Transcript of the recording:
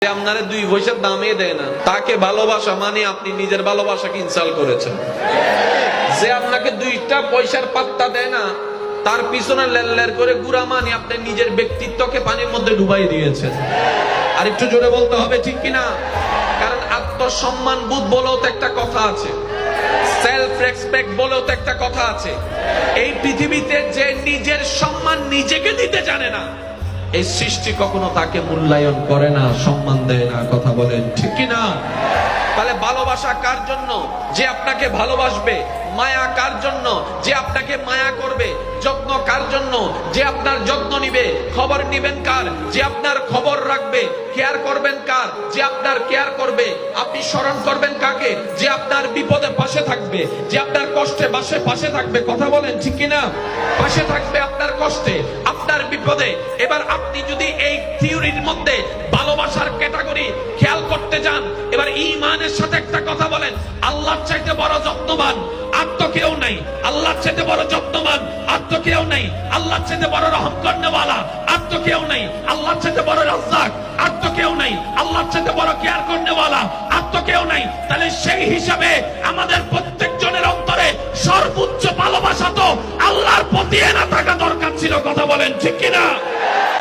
আপনারে 2 পয়সার দামই দেয় না, তাকে ভালোবাসা মানে আপনি নিজের ভালোবাসাকে ইনসাল্ট করেছেন। যে আপনাকে 2টা পয়সার পাত্তা দেয় না, তার পিছনে লেললের করে গুড়া মানে আপনি নিজের ব্যক্তিত্বকে পানির মধ্যে ডুবাই দিয়েছেন। আর একটু জোরে বলতে হবে, ঠিক কিনা? কারণ আত্মসম্মান বোধ বলেও তো একটা কথা আছে, সেলফ রেসপেক্ট বলেও তো একটা কথা আছে। এই পৃথিবীতে যে নিজের সম্মান নিজেকে দিতে জানে না, এই সৃষ্টি কখনো তাকে মূল্যায়ন করে না, সম্মান দেয় না। কথা বলেন ঠিক কিনা? তাহলে ভালোবাসা কার জন্য? যে আপনাকে ভালোবাসবে। মায়া কার জন্য? যে আপনাকে মায়া করবে। যত্ন কার জন্য? যে আপনার যত্ন নিবে। খবর নিবেন কার? যে আপনার খবর রাখবে। কেয়ার করবেন কার? যে আপনার কেয়ার করবে। আপনি স্মরণ করবেন কাকে? যে আপনার বিপদে পাশে থাকবে, যে আপনার কষ্টে পাশে থাকবে। কথা বলেন ঠিক কিনা? পাশে থাকবে আপনার কষ্টে, আপনার বিপদে। এবার আপনি যদি এই থিওরির মধ্যে ভালোবাসার ক্যাটাগরি খেয়াল করতে যান, এবার ঈমানের সাথে একটা কথা বলেন, আল্লাহর চাইতে বড় যত্নবান আর তো কেউ নাই। আল্লাহর চাইতে বড় যত্নবান আর তো কেউ নাই। আল্লাহর চাইতে বড় রহম করনেওয়ালা আর তো কেউ নাই। আল্লাহর চাইতে বড় রাজ্জাক আর তো কেউ নাই। আল্লাহর চাইতে বড় কেয়ার করনেওয়ালা আর তো কেউ নাই। তাহলে সেই হিসাবে আমাদের প্রত্যেকজনের অন্তরে সর্বোচ্চ ভালোবাসা তো আল্লাহর প্রতি না থাকা দরকার ছিল। কথা বলেন ঠিক কিনা?